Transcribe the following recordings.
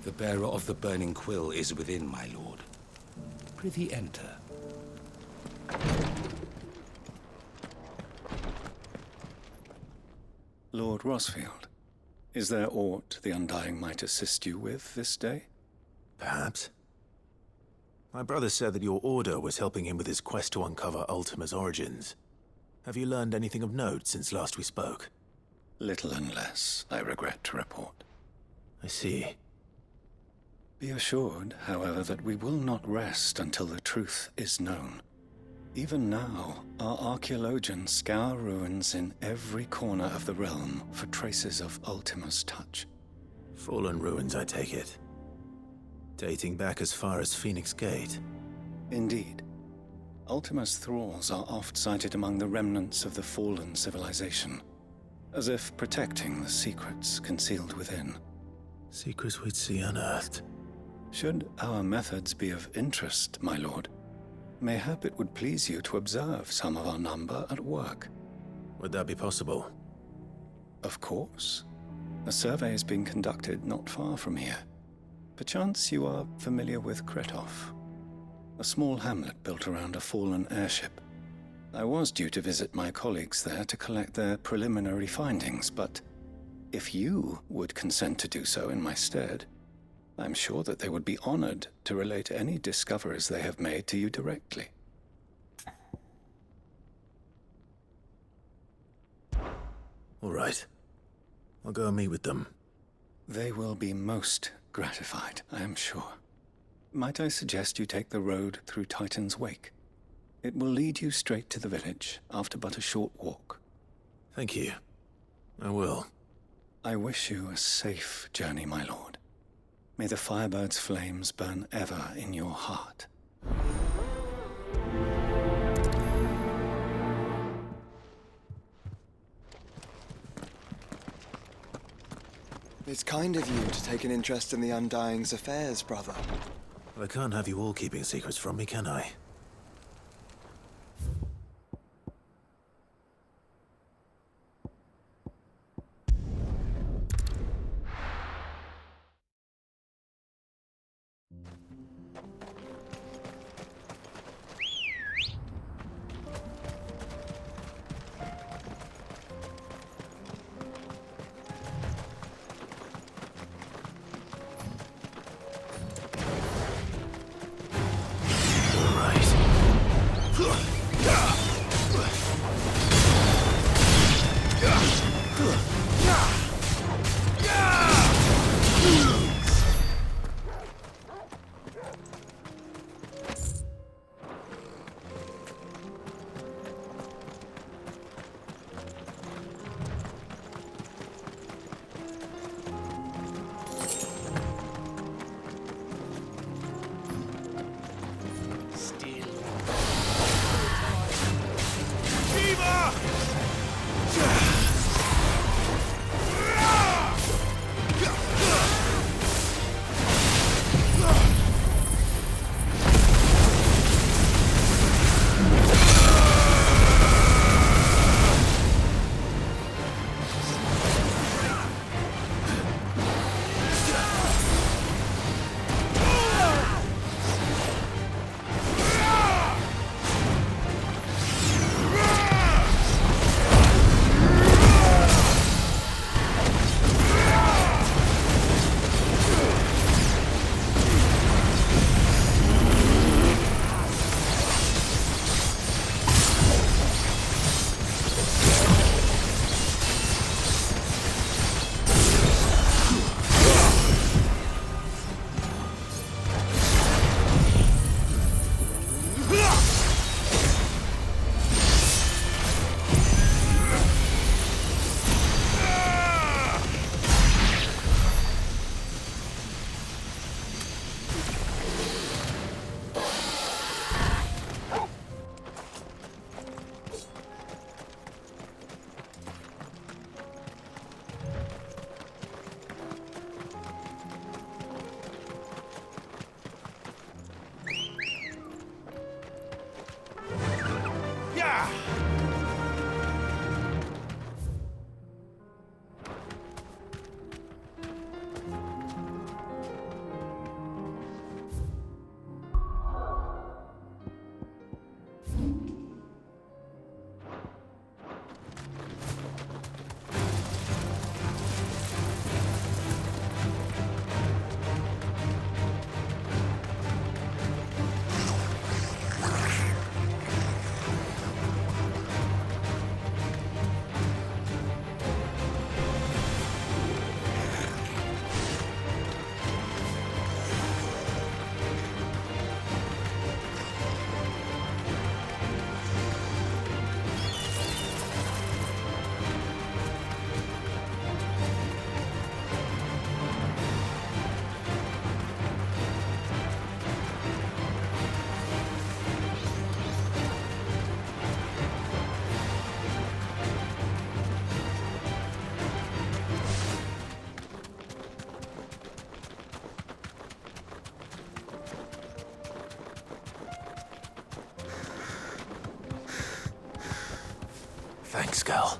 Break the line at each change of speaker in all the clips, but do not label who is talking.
The bearer of the burning quill is within, my lord. Prithee enter.
Lord Rosfield, is there aught the Undying might assist you with this day?
Perhaps. My brother said that your order was helping him with his quest to uncover Ultima's origins. Have you learned anything of note since last we spoke?
Little and less, I regret to report.
I see.
Be assured, however, that we will not rest until the truth is known. Even now, our archaeologians scour ruins in every corner of the realm for traces of Ultima's touch.
Fallen ruins, I take it. Dating back as far as Phoenix Gate.
Indeed. Ultima's thralls are oft sighted among the remnants of the fallen civilization, as if protecting the secrets concealed within.
Secrets we'd see unearthed.
Should our methods be of interest, my lord, mayhap it would please you to observe some of our number at work.
Would that be possible?
Of course. A survey is being conducted not far from here. Perchance you are familiar with Kretov, a small hamlet built around a fallen airship. I was due to visit my colleagues there to collect their preliminary findings, but if you would consent to do so in my stead, I'm sure that they would be honored to relate any discoveries they have made to you directly.
All right. I'll go and meet with them.
They will be most gratified, I am sure. Might I suggest you take the road through Titan's Wake? It will lead you straight to the village after but a short walk.
Thank you. I will.
I wish you a safe journey, my lord. May the Firebird's flames burn ever in your heart.
It's kind of you to take an interest in the Undying's affairs, brother.
Well, I can't have you all keeping secrets from me, can I? Right. Thanks, Gal.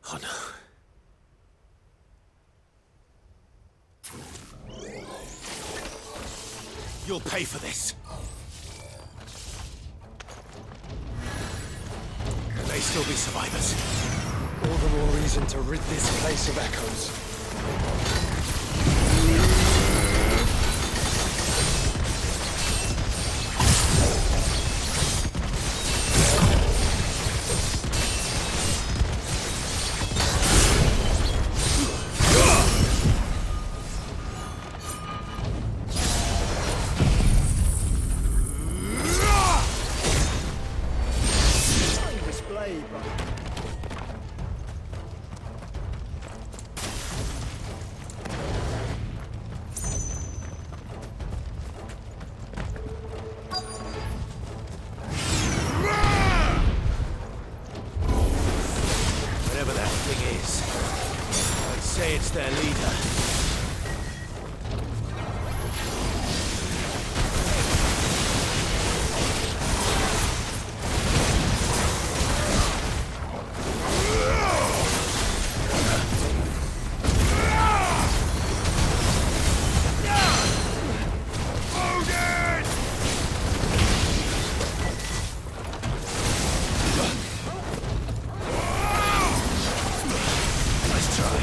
Oh no. You'll pay for this. There may still be survivors.
All the more reason to rid this place of echoes.
Whatever that thing is, I'd say it's their leader. Nice try.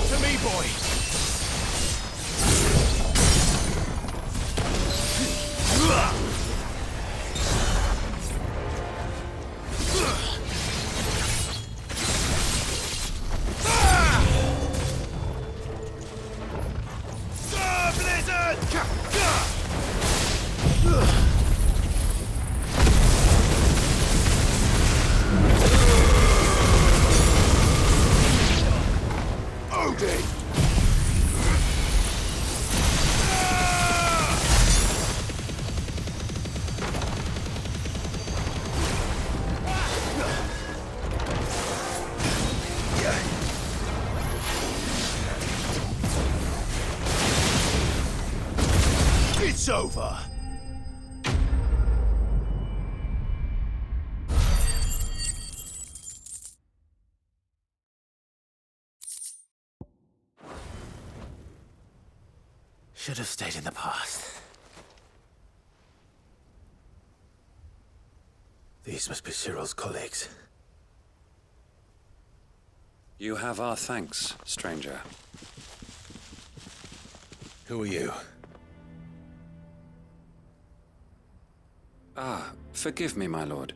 To me, boy. Blizzard! Odin! It's over. Should have stayed in the past. These must be Cyril's colleagues.
You have our thanks, stranger.
Who are you?
Ah, forgive me, my lord.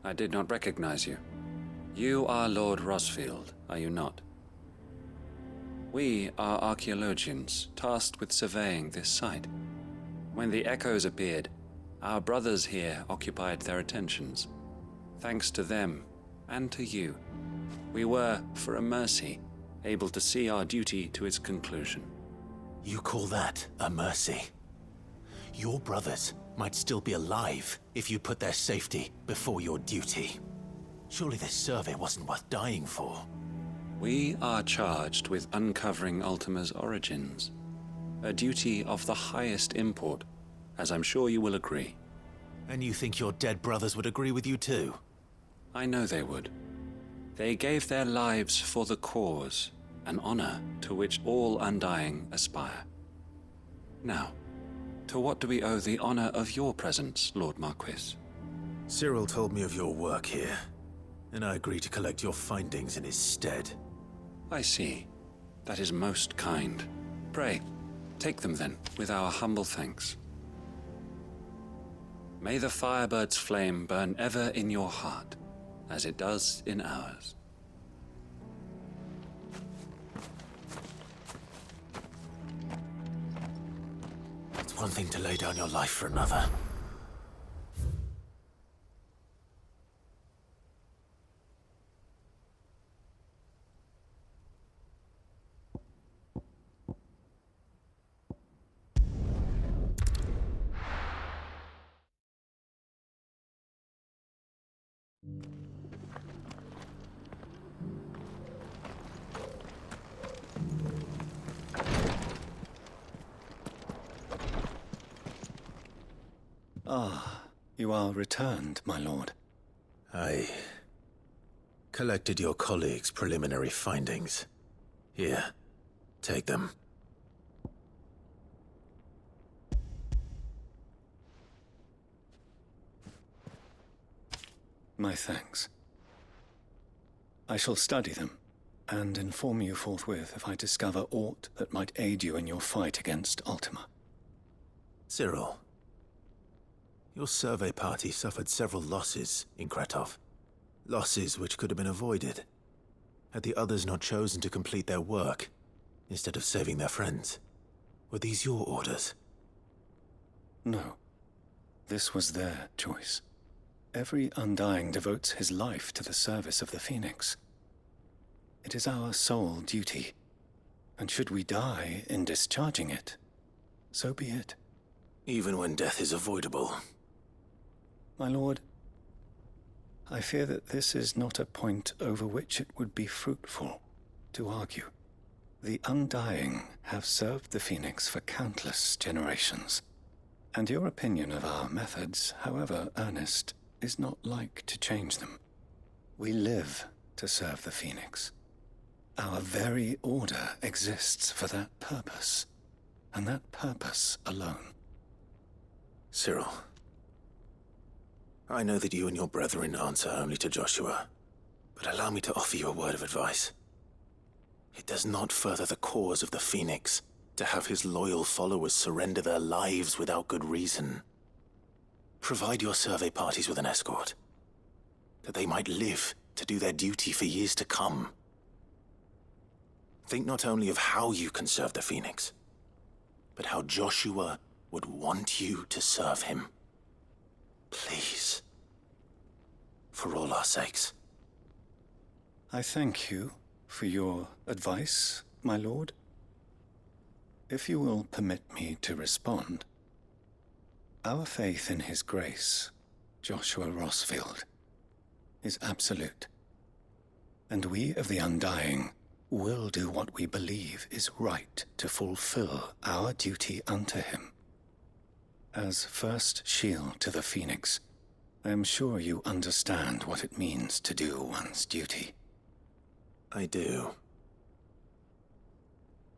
I did not recognize you. You are Lord Rosfield, are you not? We are archaeologians tasked with surveying this site. When the echoes appeared, our brothers here occupied their attentions. Thanks to them, and to you, we were, for a mercy, able to see our duty to its conclusion.
You call that a mercy? Your brothers might still be alive if you put their safety before your duty. Surely this survey wasn't worth dying for.
We are charged with uncovering Ultima's origins, a duty of the highest import, as I'm sure you will agree.
And you think your dead brothers would agree with you too?
I know they would. They gave their lives for the cause, an honor to which all Undying aspire. Now, to what do we owe the honor of your presence, Lord Marquis?
Cyril told me of your work here, and I agreed to collect your findings in his stead.
I see. That is most kind. Pray, take them then, with our humble thanks. May the Firebird's flame burn ever in your heart, as it does in ours.
It's one thing to lay down your life for another.
Ah, you are returned, my lord.
I collected your colleagues' preliminary findings. Here, take them.
My thanks. I shall study them, and inform you forthwith if I discover aught that might aid you in your fight against Ultima.
Cyril, your survey party suffered several losses in Kretov. Losses which could have been avoided, had the others not chosen to complete their work, instead of saving their friends. Were these your orders?
No. This was their choice. Every Undying devotes his life to the service of the Phoenix. It is our sole duty, and should we die in discharging it, so be it.
Even when death is avoidable.
My lord, I fear that this is not a point over which it would be fruitful to argue. The Undying have served the Phoenix for countless generations, and your opinion of our methods, however earnest, is not like to change them. We live to serve the Phoenix. Our very order exists for that purpose, and that purpose alone.
Cyril, I know that you and your brethren answer only to Joshua, but allow me to offer you a word of advice. It does not further the cause of the Phoenix to have his loyal followers surrender their lives without good reason. Provide your survey parties with an escort, that they might live to do their duty for years to come. Think not only of how you can serve the Phoenix, but how Joshua would want you to serve him. Please. For all our sakes.
I thank you for your advice, my lord. If you will permit me to respond, our faith in his grace, Joshua Rosfield, is absolute. And we of the Undying will do what we believe is right to fulfill our duty unto him. As first shield to the Phoenix, I am sure you understand what it means to do one's duty.
I do.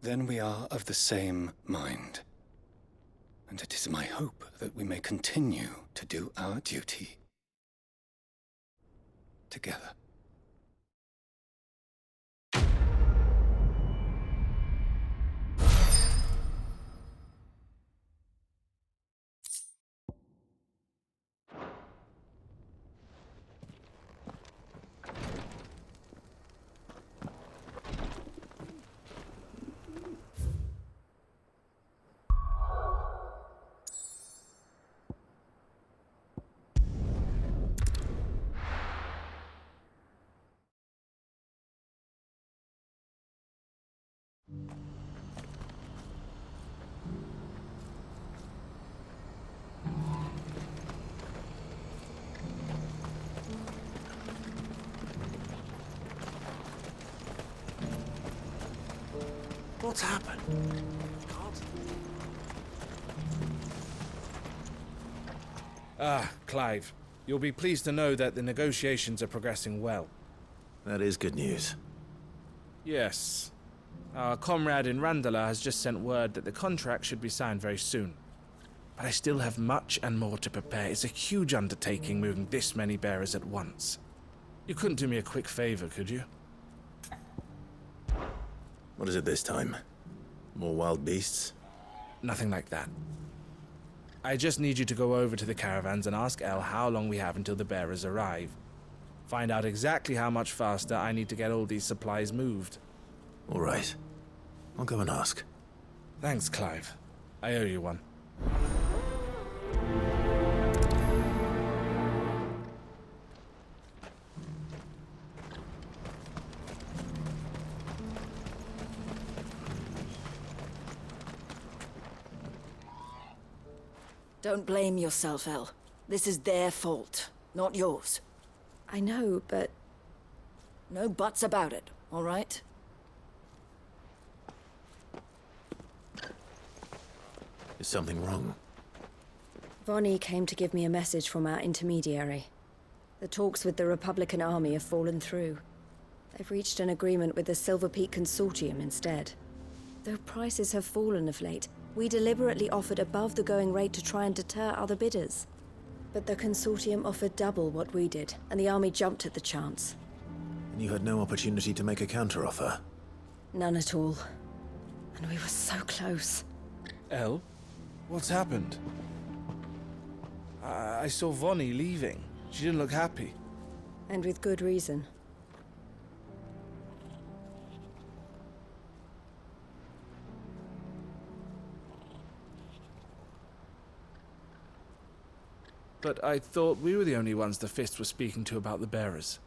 Then we are of the same mind. And it is my hope that we may continue to do our duty together.
What's happened?
Clive. You'll be pleased to know that the negotiations are progressing well.
That is good news.
Yes. Our comrade in Randala has just sent word that the contract should be signed very soon. But I still have much and more to prepare. It's a huge undertaking moving this many bearers at once. You couldn't do me a quick favor, could you?
What is it this time? More wild beasts?
Nothing like that. I just need you to go over to the caravans and ask El how long we have until the bearers arrive. Find out exactly how much faster I need to get all these supplies moved.
All right. I'll go and ask.
Thanks, Clive. I owe you one.
Don't blame yourself, El. This is their fault, not yours.
I know, but...
No buts about it, all right?
Is something wrong?
Vonnie came to give me a message from our intermediary. The talks with the Republican army have fallen through. They've reached an agreement with the Silver Peak Consortium instead. Though prices have fallen of late, we deliberately offered above the going rate to try and deter other bidders. But the Consortium offered double what we did, and the army jumped at the chance.
And you had no opportunity to make a counteroffer?
None at all. And we were so close.
El? What's happened? I saw Vonnie leaving. She didn't look happy.
And with good reason.
But I thought we were the only ones the Fist were speaking to about the bearers.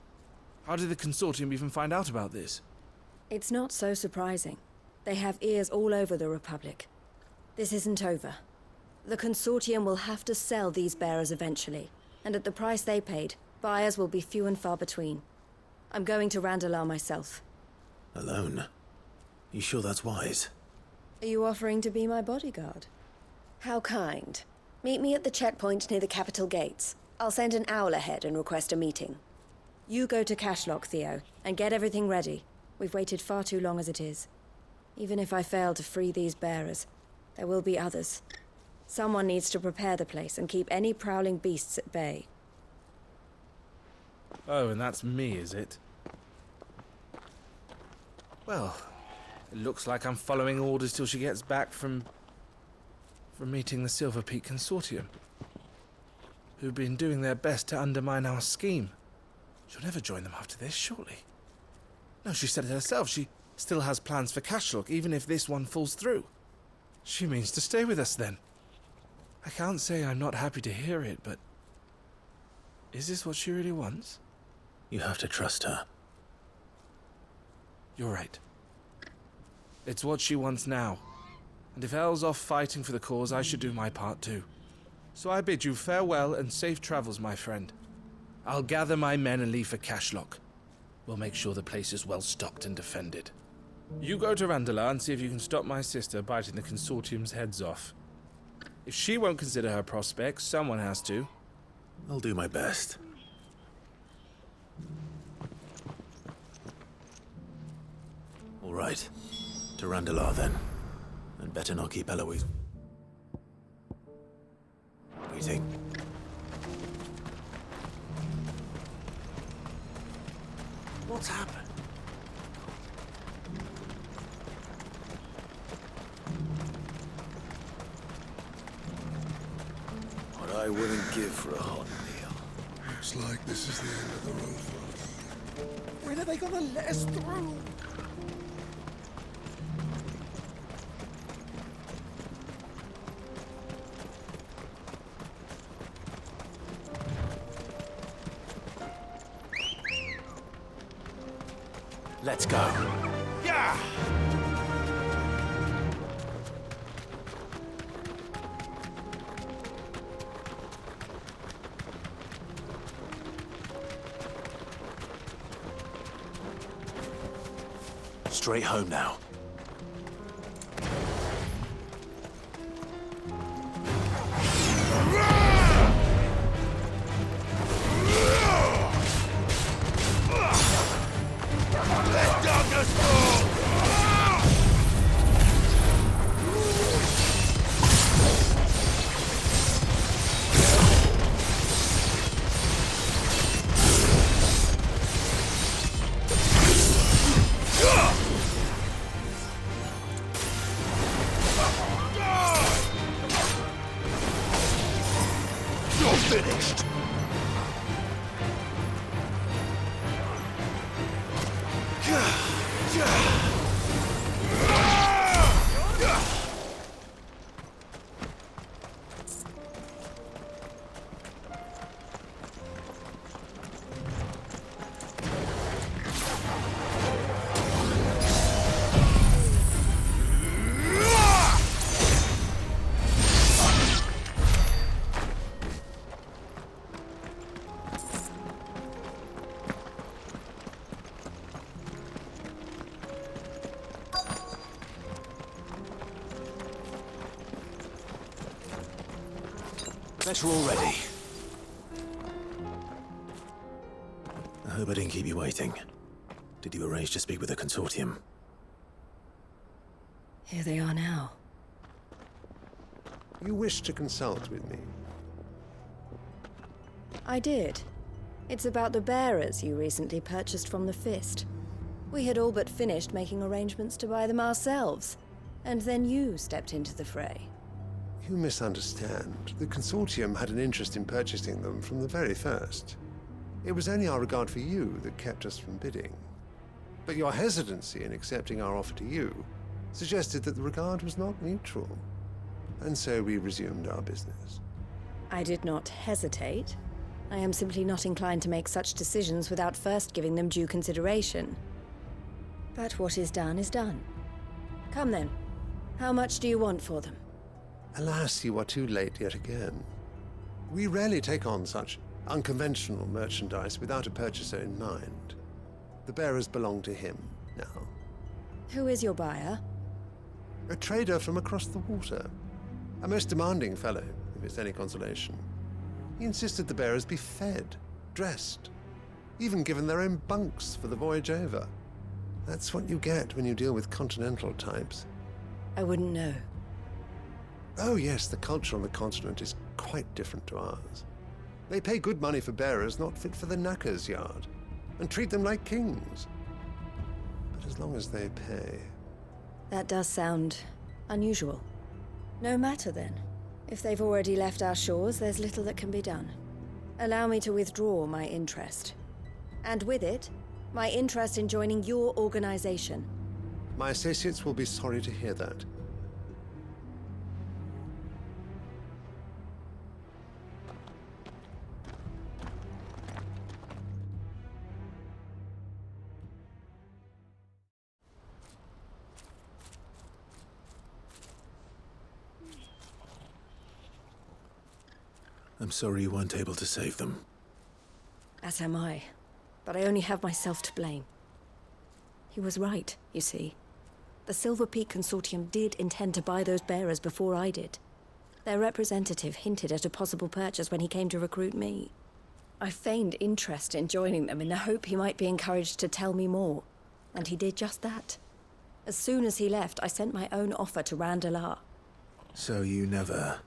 How did the Consortium even find out about this?
It's not so surprising. They have ears all over the Republic. This isn't over. The Consortium will have to sell these bearers eventually, and at the price they paid, buyers will be few and far between. I'm going to Randalar myself.
Alone? You sure that's wise?
Are you offering to be my bodyguard? How kind. Meet me at the checkpoint near the capital gates. I'll send an owl ahead and request a meeting. You go to Cashlock, Theo, and get everything ready. We've waited far too long as it is. Even if I fail to free these bearers, there will be others. Someone needs to prepare the place and keep any prowling beasts at bay.
Oh, and that's me, is it? Well, it looks like I'm following orders till she gets back from meeting the Silver Peak Consortium, who've been doing their best to undermine our scheme. She'll never join them after this, surely. No, she said it herself. She still has plans for Cashlock, even if this one falls through. She means to stay with us, then. I can't say I'm not happy to hear it, but... is this what she really wants?
You have to trust her.
You're right. It's what she wants now. And if Elle's off fighting for the cause, I should do my part too. So I bid you farewell and safe travels, my friend. I'll gather my men and leave for Cashlock. We'll make sure the place is well stocked and defended. You go to Randalar and see if you can stop my sister biting the Consortium's heads off. If she won't consider her prospects, someone has to.
I'll do my best. All right. To Randalar, then. And better not keep Eloise waiting.
What's happened?
What I wouldn't give for a hot meal.
Looks like this is the end of the road for us.
When are they gonna let us through?
Let's go.
Yeah!
Straight home now.
finished!
Bet you're all ready.
I hope I didn't keep you waiting. Did you arrange to speak with the consortium?
Here they are now.
You wish to consult with me?
I did. It's about the bearers you recently purchased from the Fist. We had all but finished making arrangements to buy them ourselves, and then you stepped into the fray.
You misunderstand. The consortium had an interest in purchasing them from the very first. It was only our regard for you that kept us from bidding. But your hesitancy in accepting our offer to you suggested that the regard was not mutual. And so we resumed our business.
I did not hesitate. I am simply not inclined to make such decisions without first giving them due consideration. But what is done is done. Come then. How much do you want for them?
Alas, you are too late yet again. We rarely take on such unconventional merchandise without a purchaser in mind. The bearers belong to him now.
Who is your buyer?
A trader from across the water. A most demanding fellow, if it's any consolation. He insisted the bearers be fed, dressed, even given their own bunks for the voyage over. That's what you get when you deal with continental types.
I wouldn't know.
Oh yes, the culture on the continent is quite different to ours. They pay good money for bearers not fit for the knacker's yard, and treat them like kings. But as long as they pay...
That does sound unusual. No matter then. If they've already left our shores, there's little that can be done. Allow me to withdraw my interest. And with it, my interest in joining your organization.
My associates will be sorry to hear that.
I'm sorry you weren't able to save them.
As am I. But I only have myself to blame. He was right, you see. The Silver Peak Consortium did intend to buy those bearers before I did. Their representative hinted at a possible purchase when he came to recruit me. I feigned interest in joining them in the hope he might be encouraged to tell me more. And he did just that. As soon as he left, I sent my own offer to Randalar.
So you never...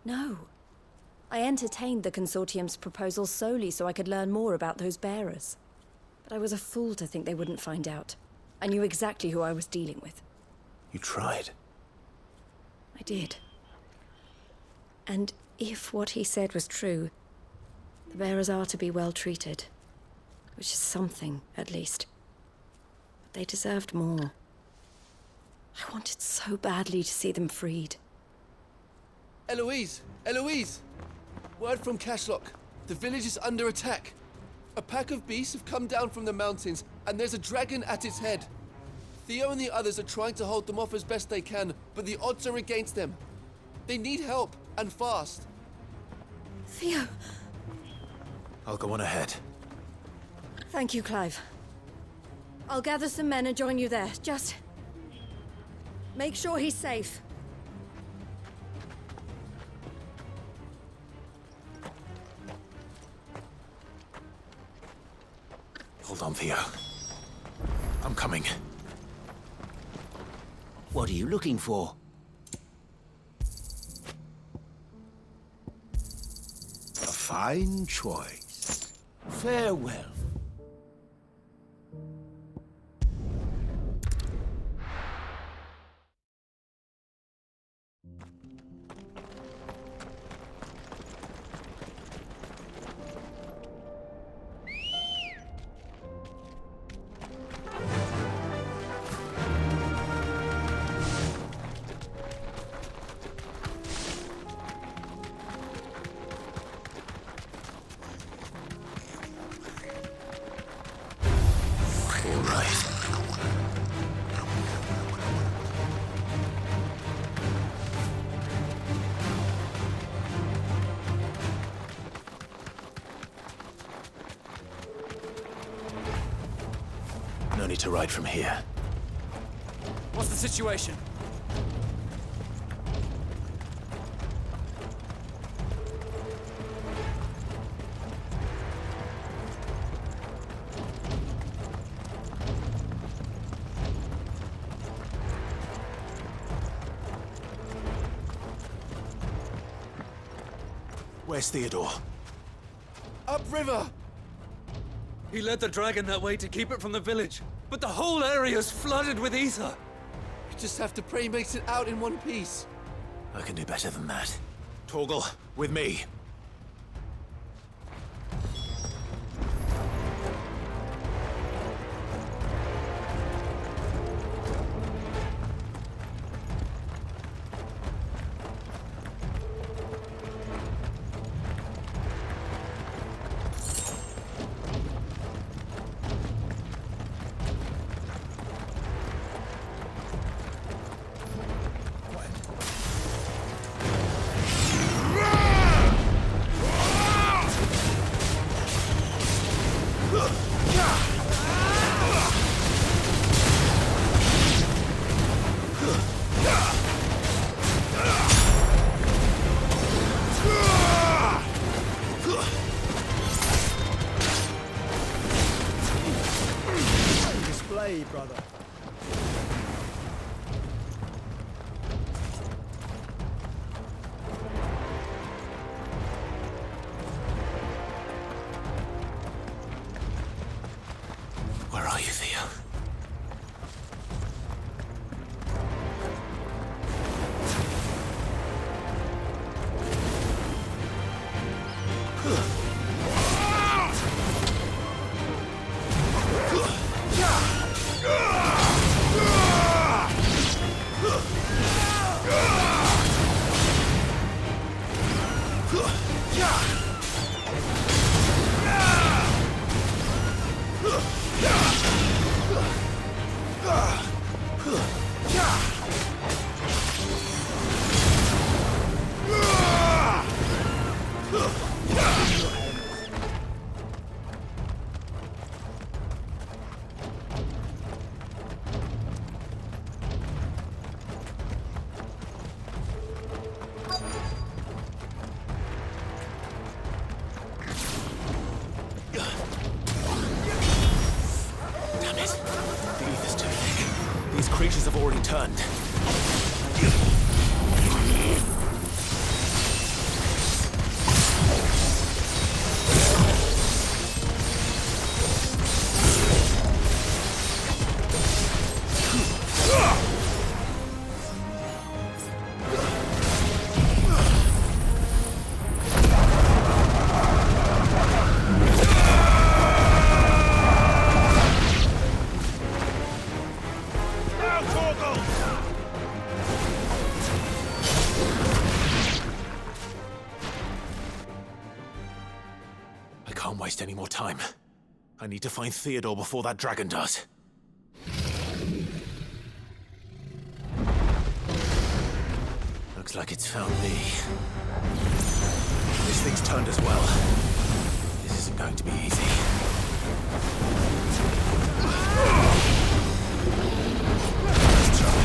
No. I entertained the Consortium's proposal solely so I could learn more about those bearers. But I was a fool to think they wouldn't find out. I knew exactly who I was dealing with.
You tried.
I did. And if what he said was true, the bearers are to be well treated. Which is something, at least. But they deserved more. I wanted so badly to see them freed.
Eloise! Eloise! Word from Cashlock. The village is under attack. A pack of beasts have come down from the mountains, and there's a dragon at its head. Theo and the others are trying to hold them off as best they can, but the odds are against them. They need help, and fast.
Theo!
I'll go on ahead.
Thank you, Clive. I'll gather some men and join you there. Just... make sure he's safe.
Hold on, Theo. I'm coming.
What are you looking for? A fine choice. Farewell.
only to ride from here.
What's the situation?
Where's Theodore?
Upriver!
He led the dragon that way to keep it from the village, but the whole area's flooded with ether.
We just have to pray he makes it out in one piece.
I can do better than that. Torgal, with me.
Brother.
Where are you, Theo? These creatures have already turned. Can't waste any more time. I need to find Theodore before that dragon does. Looks like it's found me. This thing's turned as well. This isn't going to be easy. Let's try.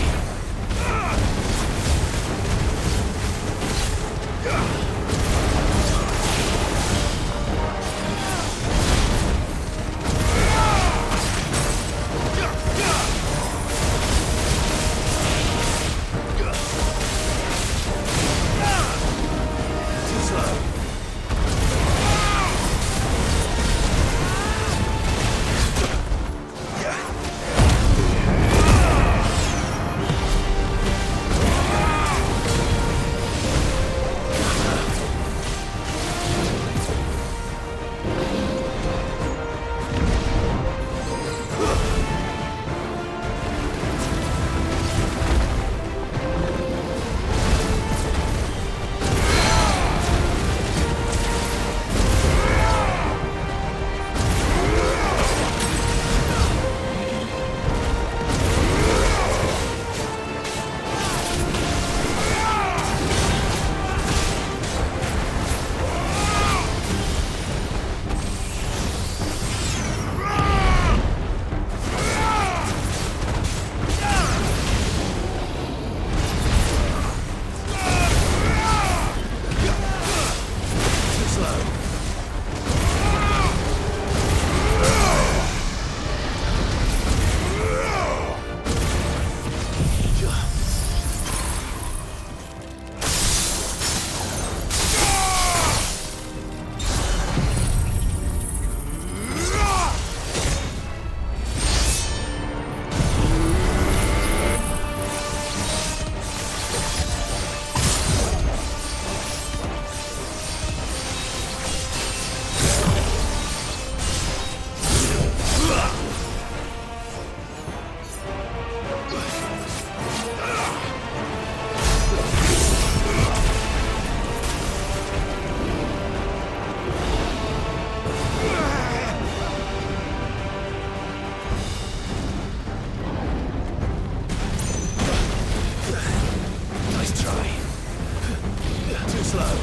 slow.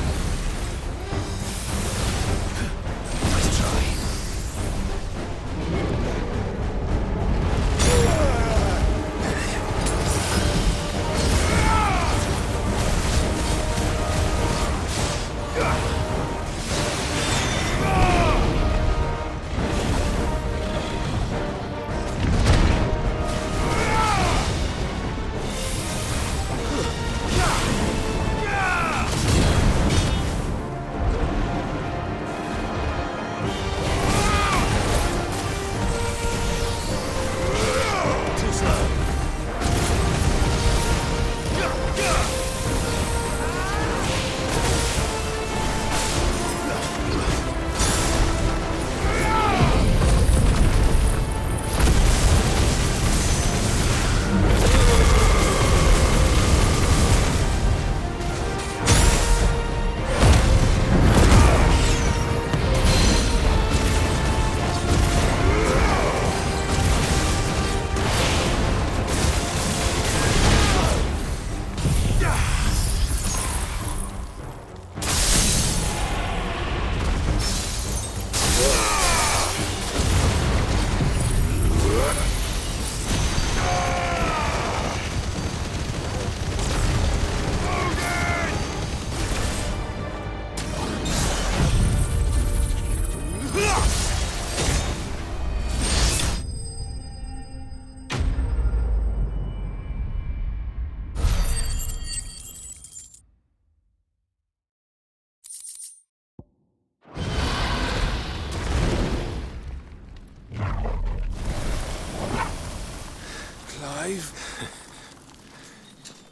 Nice try.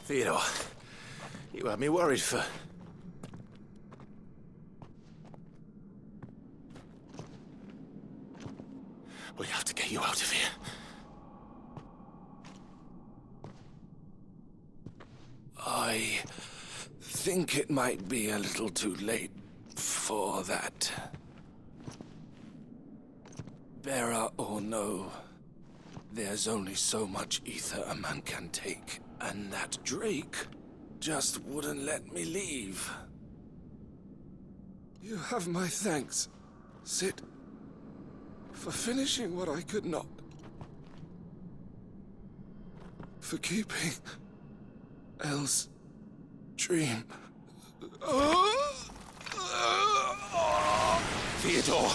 Theodore, you had me worried for... We have to get you out of here.
I think it might be a little too late for that. Bearer or no, there's only so much ether a man can take, and that Drake just wouldn't let me leave. You have my thanks, Sid, for finishing what I could not. For keeping Elle's dream.
Theodore!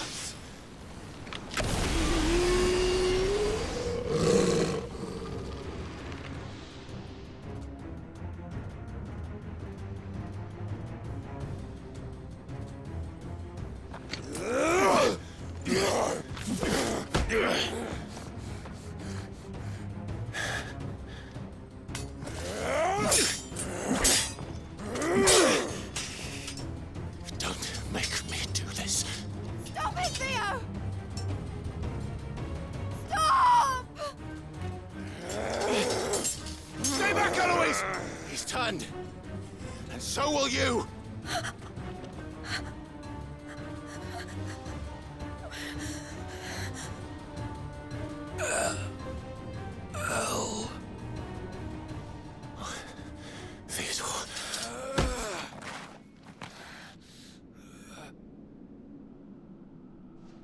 And so will you!
Elle. Theodore.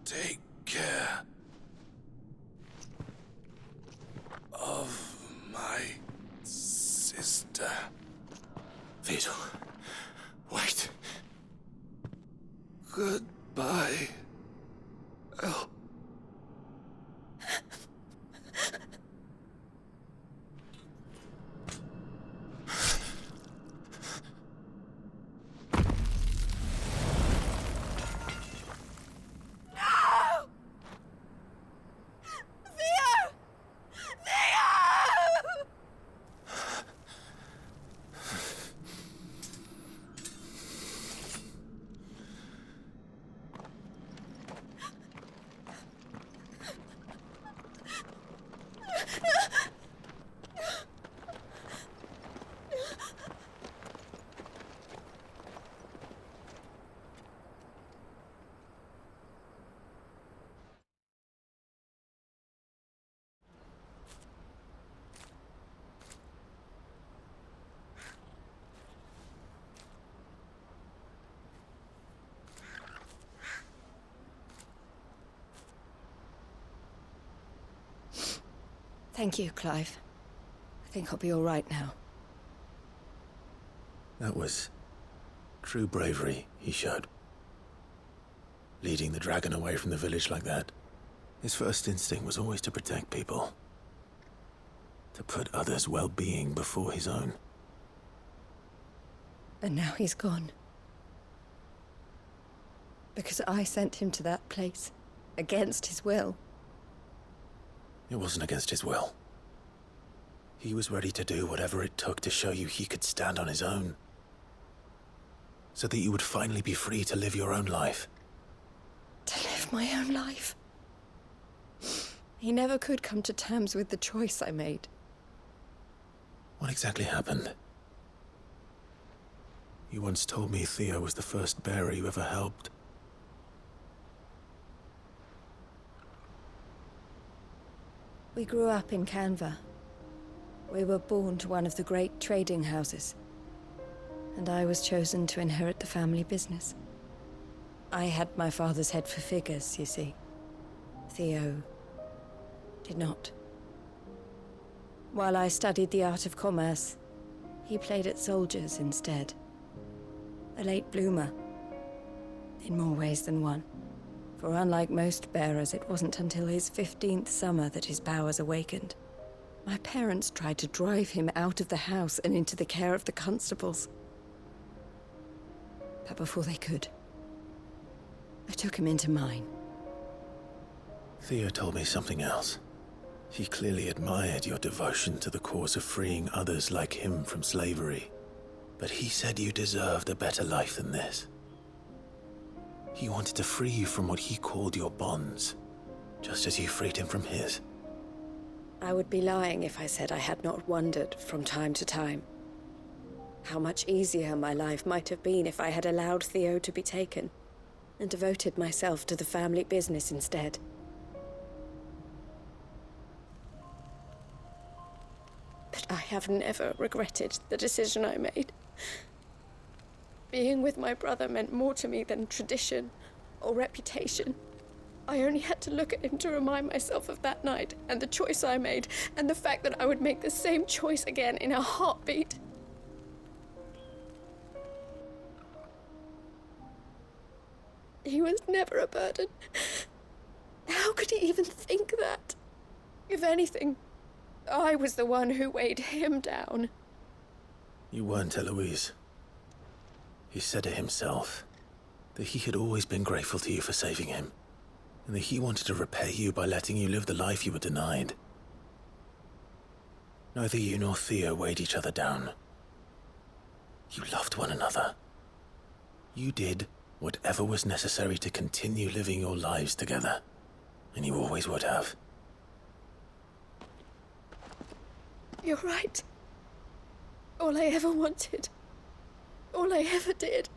Take care of my sister.
Theodore, wait.
Goodbye, Elle.
Thank you, Clive. I think I'll be all right now.
That was true bravery he showed. Leading the dragon away from the village like that. His first instinct was always to protect people. To put others' well-being before his own.
And now he's gone. Because I sent him to that place, against his will.
It wasn't against his will. He was ready to do whatever it took to show you he could stand on his own. So that you would finally be free to live your own life.
To live my own life? He never could come to terms with the choice I made.
What exactly happened? You once told me Theo was the first bearer you ever helped.
We grew up in Canva. We were born to one of the great trading houses. And I was chosen to inherit the family business. I had my father's head for figures, you see. Theo did not. While I studied the art of commerce, he played at soldiers instead. A late bloomer, in more ways than one. For unlike most bearers, it wasn't until his 15th summer that his powers awakened. My parents tried to drive him out of the house and into the care of the constables. But before they could, I took him into mine.
Theo told me something else. He clearly admired your devotion to the cause of freeing others like him from slavery. But he said you deserved a better life than this. He wanted to free you from what he called your bonds, just as you freed him from his.
I would be lying if I said I had not wondered from time to time how much easier my life might have been if I had allowed Theo to be taken and devoted myself to the family business instead. But I have never regretted the decision I made. Being with my brother meant more to me than tradition or reputation. I only had to look at him to remind myself of that night and the choice I made and the fact that I would make the same choice again in a heartbeat. He was never a burden. How could he even think that? If anything, I was the one who weighed him down.
You weren't, Eloise. He said it himself, that he had always been grateful to you for saving him, and that he wanted to repay you by letting you live the life you were denied. Neither you nor Theo weighed each other down. You loved one another. You did whatever was necessary to continue living your lives together, and you always would have.
You're right. All I ever wanted, all I ever did,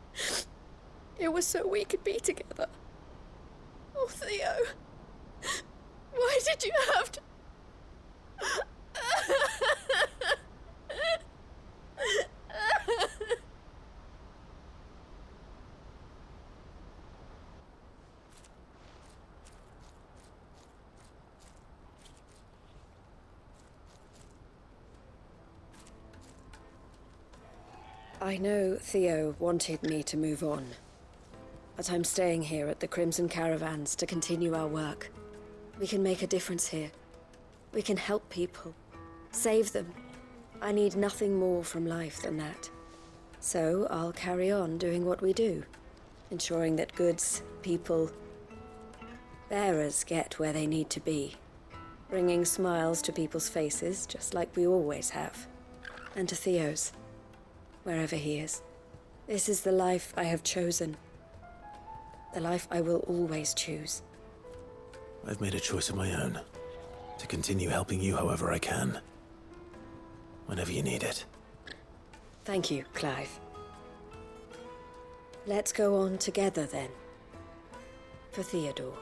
it was so we could be together. Oh, Theo, why did you have to... I know Theo wanted me to move on, but I'm staying here at the Crimson Caravans to continue our work. We can make a difference here. We can help people, save them. I need nothing more from life than that. So I'll carry on doing what we do, ensuring that goods, people, bearers get where they need to be, bringing smiles to people's faces just like we always have, and to Theo's. Wherever he is. This is the life I have chosen. The life I will always choose.
I've made a choice of my own, to continue helping you however I can. Whenever you need it.
Thank you, Clive. Let's go on together then. For Theodore.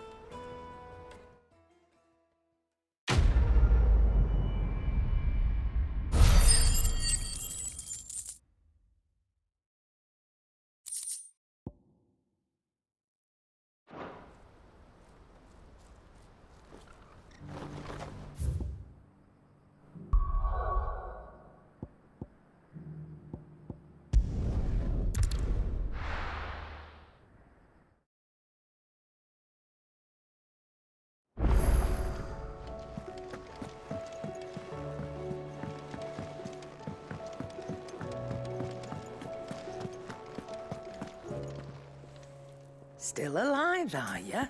Still alive, are ya?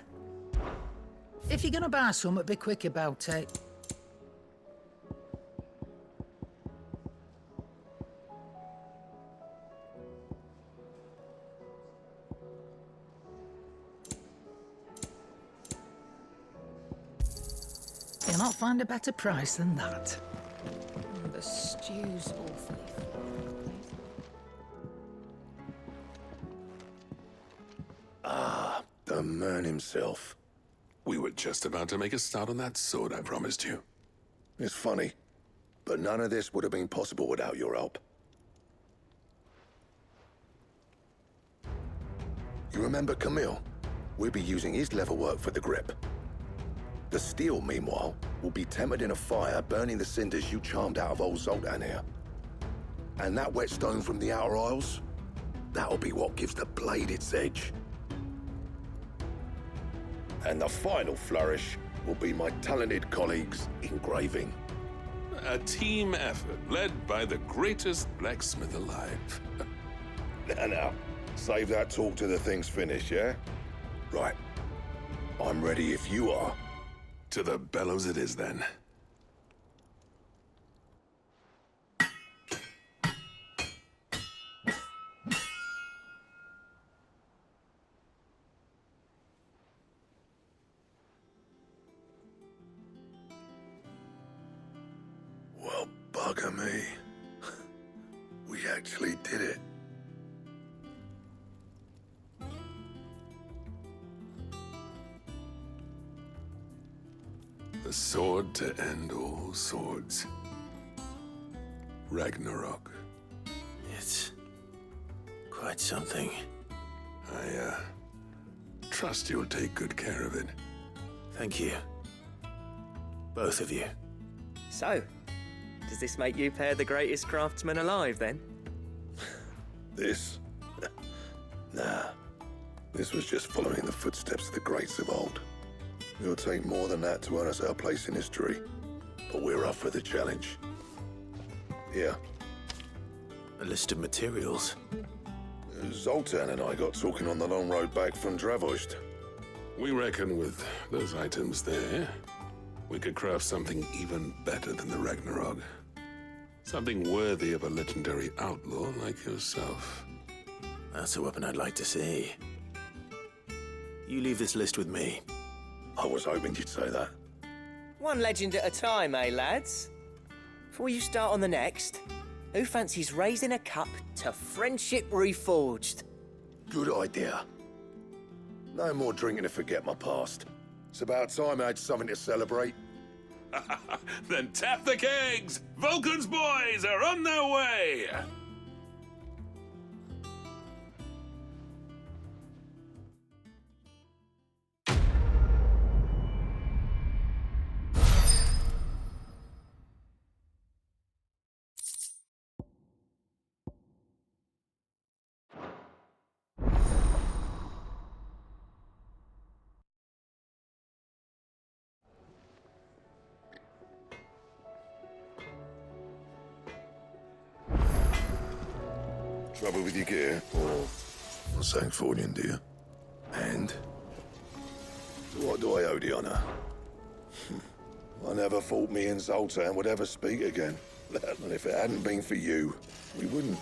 If you're gonna buy something, be quick about it. You'll not find a better price than that.
The stew's awfully
Ah, the man himself. We were just about to make a start on that sword I promised you. It's funny, but none of this would have been possible without your help. You remember Camille? We'll be using his leather work for the grip. The steel, meanwhile, will be tempered in a fire, burning the cinders you charmed out of old Zoltan here. And that whetstone from the Outer Isles, that'll be what gives the blade its edge. And the final flourish will be my talented colleagues' engraving.
A team effort led by the greatest blacksmith alive.
Now, save that talk till the thing's finished, yeah? Right. I'm ready if you are.
To the bellows it is, then.
Well, bugger me. We actually did it.
The sword to end all swords. Ragnarok.
It's quite something.
I, trust you'll take good care of it.
Thank you. Both of you.
So, does this make you pair the greatest craftsman alive, then?
This? Nah. This was just following the footsteps of the greats of old. It'll take more than that to earn us our place in history. But we're up for the challenge. Here.
A list of materials.
Zoltan and I got talking on the long road back from Dravost.
We reckon with those items there, we could craft something even better than the Ragnarok. Something worthy of a legendary outlaw like yourself.
That's a weapon I'd like to see. You leave this list with me.
I was hoping you'd say that.
One legend at a time, eh, lads? Before you start on the next, who fancies raising a cup to friendship reforged?
Good idea. No more drinking to forget my past. It's about time I had something to celebrate.
Then tap the kegs! Vulcan's boys are on their way!
Trouble with your gear, or something Fordian, do you? And? What do I owe the honor? I never thought me and Zoltan would ever speak again. And if it hadn't been for you, we wouldn't.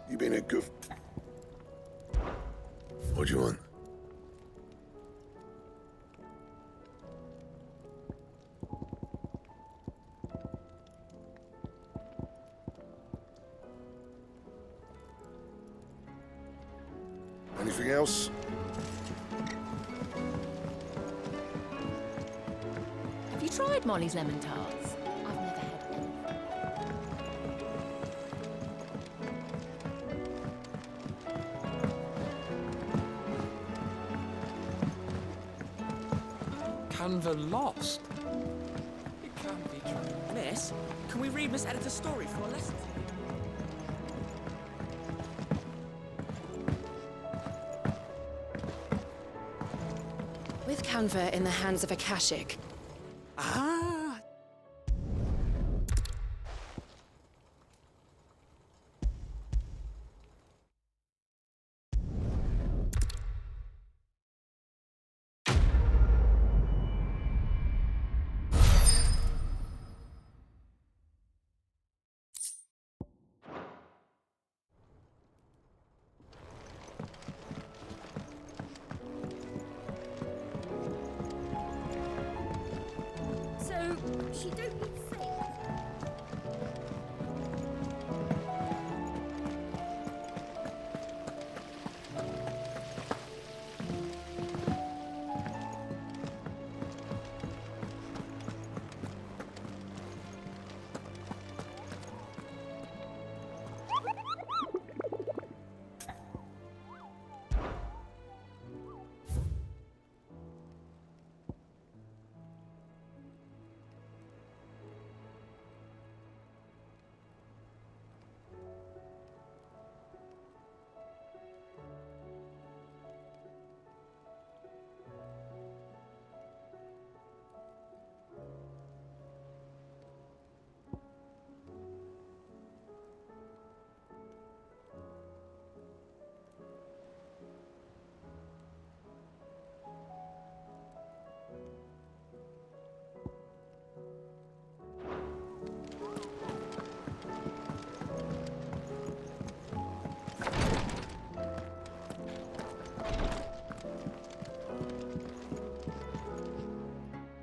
You've been a good... What do you want? Anything else?
Have you tried Molly's lemon tarts? I've never had any.
Canva lost.
It can't be true. Miss, can we read Miss Editor's story for a lesson?
With Canva in the hands of Akashic.
Ah!
She don't need saved.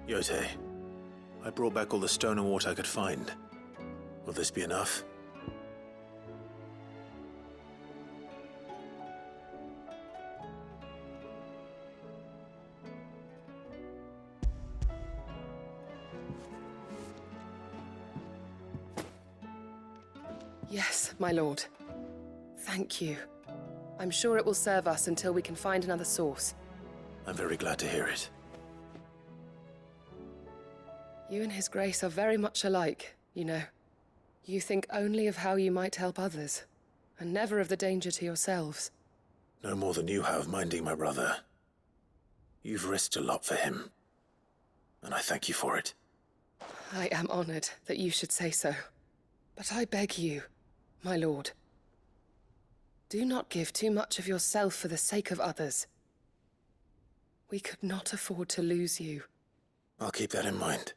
Yote, I brought back all the stone and water I could find. Will this be enough?
Yes, my lord. Thank you. I'm sure it will serve us until we can find another source.
I'm very glad to hear it.
You and His Grace are very much alike, you know. You think only of how you might help others, and never of the danger to yourselves.
No more than you have minding my brother. You've risked a lot for him, and I thank you for it.
I am honored that you should say so. But I beg you, my lord, do not give too much of yourself for the sake of others. We could not afford to lose you.
I'll keep that in mind.